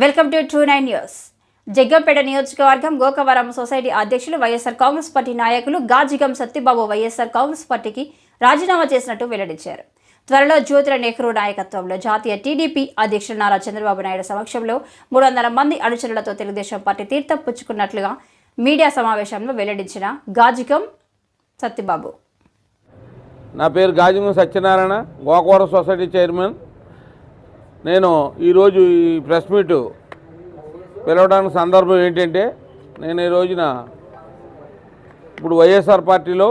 Welcome to true 9 news. Jaggampeta నియోజకవర్గం Gokavaram society అధ్యక్షులు YSR Congress party నాయకులు గాజిగం సత్యబాబు వైఎస్ఆర్ కాంగ్రెస్ పార్టీకి రాజీనామా చేసినట్టు వెల్లడించారు. త్వరలో జ్యోతిర నెహ్రూ నాయకత్వంలో జాతీయ టీడీపీ అధ్యక్షులు నారా చంద్రబాబు నాయుడు సమక్షంలో 300 మంది అనుచరులతో తెలుగుదేశం పార్టీ తీర్థం పుచ్చుకున్నట్లుగా మీడియా సమావేశంలో వెల్లడించిన గాజిగం సత్యబాబు. నా పేరు గాజిగం సత్యనారాయణ, గోకవరం సొసైటీ చైర్మన్. నేను ఈరోజు ఈ ప్రెస్ మీటు పిలవడానికి సందర్భం ఏంటంటే, నేను ఈ రోజున ఇప్పుడు వైఎస్ఆర్ పార్టీలో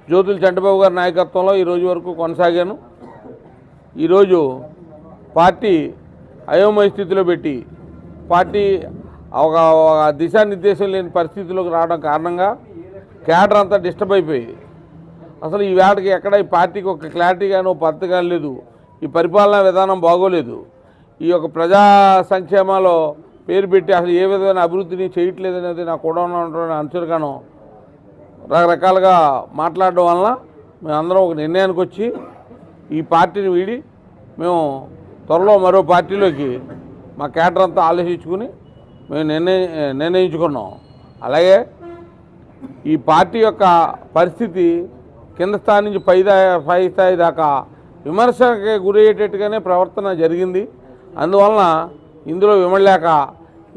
జ్యోతుల చంద్రబాబు గారి నాయకత్వంలో ఈరోజు వరకు కొనసాగాను. ఈరోజు పార్టీ అయోమయ స్థితిలో పెట్టి పార్టీ ఒక దిశానిర్దేశం లేని పరిస్థితిలోకి రావడం కారణంగా క్యాడర్ అంతా డిస్టర్బ్ అయిపోయి అసలు ఈ వేటకి ఎక్కడ ఈ పార్టీకి ఒక క్లారిటీ కానీ ఒక పద్ధతి కానీ లేదు. ఈ పరిపాలనా విధానం బాగోలేదు. ఈ యొక్క ప్రజా సంక్షేమాలో పేరు పెట్టి అసలు ఏ విధమైన అభివృద్ధిని చేయట్లేదు అనేది నాకు కూడా ఉన్నటువంటి అనుచరుగాను రకరకాలుగా మాట్లాడడం వలన మేమందరం ఒక నిర్ణయానికి వచ్చి ఈ పార్టీని వీడి మేము త్వరలో మరో పార్టీలోకి మా క్యాడర్ అంతా ఆలోచించుకుని మేము నిర్ణయించుకున్నాం. అలాగే ఈ పార్టీ యొక్క పరిస్థితి కింద స్థాయి నుంచి పై స్థాయి దాకా విమర్శకి గురయ్యేటట్టుగానే ప్రవర్తన జరిగింది. అందువలన ఇందులో విమడలేక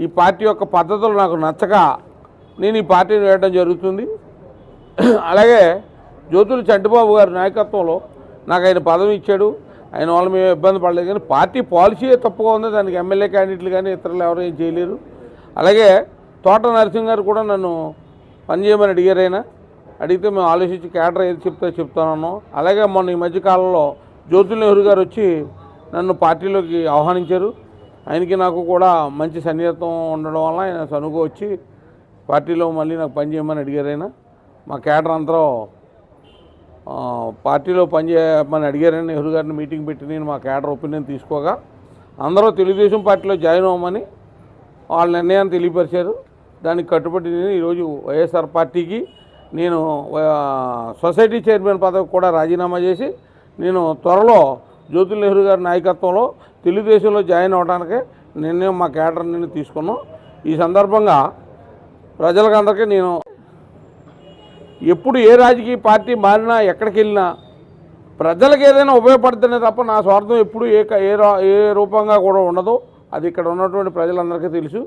ఈ పార్టీ యొక్క పద్ధతులు నాకు నచ్చక నేను ఈ పార్టీని వేయడం జరుగుతుంది. అలాగే జ్యోతుల చంటిబాబు గారి నాయకత్వంలో నాకు ఆయన పదవి ఇచ్చాడు. ఆయన వల్ల మేము ఇబ్బంది పడలేదు, కానీ పార్టీ పాలసీయే తప్పుగా ఉంది. దానికి ఎమ్మెల్యే క్యాండిడేట్లు కానీ ఇతరులు ఎవరు ఏం చేయలేరు. అలాగే తోట నరసింహ గారు కూడా నన్ను పనిచేయమని అడిగారైనా, అడిగితే మేము ఆలోచించి క్యాడర్ ఏది చెప్తానన్నాం. అలాగే మొన్న ఈ మధ్యకాలంలో జ్యోతుల నెహ్రూ గారు వచ్చి నన్ను పార్టీలోకి ఆహ్వానించారు. ఆయనకి నాకు కూడా మంచి సన్నిహితం ఉండడం వల్ల ఆయన సనుగు వచ్చి పార్టీలో మళ్ళీ నాకు పనిచేయమని అడిగారైనా. మా క్యాడర్ అందరూ పార్టీలో పనిచేయమని అడిగారని నెహ్రూ గారిని మీటింగ్ పెట్టి నేను మా క్యాడర్ ఒపీనియన్ తీసుకోగా అందరూ తెలుగుదేశం పార్టీలో జాయిన్ అవ్వమని వాళ్ళ నిర్ణయాన్ని తెలియపరిచారు. దానికి కట్టుబడి నేను ఈరోజు వైఎస్ఆర్ పార్టీకి నేను సొసైటీ చైర్మన్ పదవి కూడా రాజీనామా చేసి నేను త్వరలో జ్యోతుల నెహ్రూ గారి నాయకత్వంలో తెలుగుదేశంలో జాయిన్ అవ్వడానికి నిర్ణయం మా క్యాడర్ నేను తీసుకున్నాం. ఈ సందర్భంగా ప్రజలకు అందరికీ నేను ఎప్పుడు ఏ రాజకీయ పార్టీ మారినా ఎక్కడికి వెళ్ళినా ప్రజలకు ఏదైనా ఉపయోగపడుతుందే తప్ప నా స్వార్థం ఎప్పుడు ఏ రూపంగా కూడా ఉండదు. అది ఇక్కడ ఉన్నటువంటి ప్రజలందరికీ తెలుసు.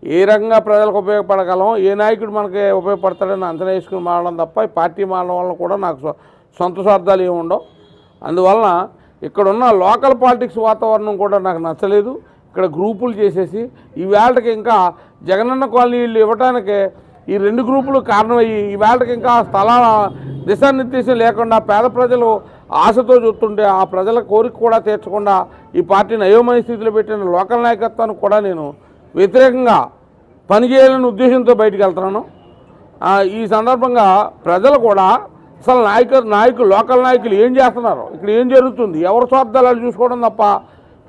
ఏ రకంగా ప్రజలకు ఉపయోగపడగలం, ఏ నాయకుడు మనకి ఉపయోగపడతాడని అంచనా వేసుకుని మారడం తప్ప ఈ పార్టీ మారడం వల్ల కూడా నాకు సొంత స్వార్థాలు ఏమి ఉండవు. అందువలన ఇక్కడున్న లోకల్ పాలిటిక్స్ వాతావరణం కూడా నాకు నచ్చలేదు. ఇక్కడ గ్రూపులు చేసేసి ఈ వేళకి ఇంకా జగనన్న కాలనీలు ఇవ్వడానికి ఈ 2 గ్రూపులు కారణమయ్యి ఈ వేళకి ఇంకా స్థలాల దిశానిర్దేశం లేకుండా పేద ప్రజలు ఆశతో చూస్తుంటే ఆ ప్రజల కోరిక కూడా తీర్చకుండా ఈ పార్టీని అయోమయ స్థితిలో పెట్టిన లోకల్ నాయకత్వానికి కూడా నేను వ్యతిరేకంగా పనిచేయాలనే ఉద్దేశంతో బయటికి వెళ్తున్నాను. ఈ సందర్భంగా ప్రజలు కూడా అసలు నాయకులు లోకల్ నాయకులు ఏం చేస్తున్నారు, ఇక్కడ ఏం జరుగుతుంది, ఎవరి స్వార్థాలు చూసుకోవడం తప్ప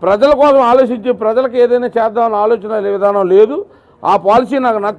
ప్రజల కోసం ఆలోచించి ప్రజలకు ఏదైనా చేద్దామని ఆలోచన విధానం లేదు. ఆ పాలసీ నాకు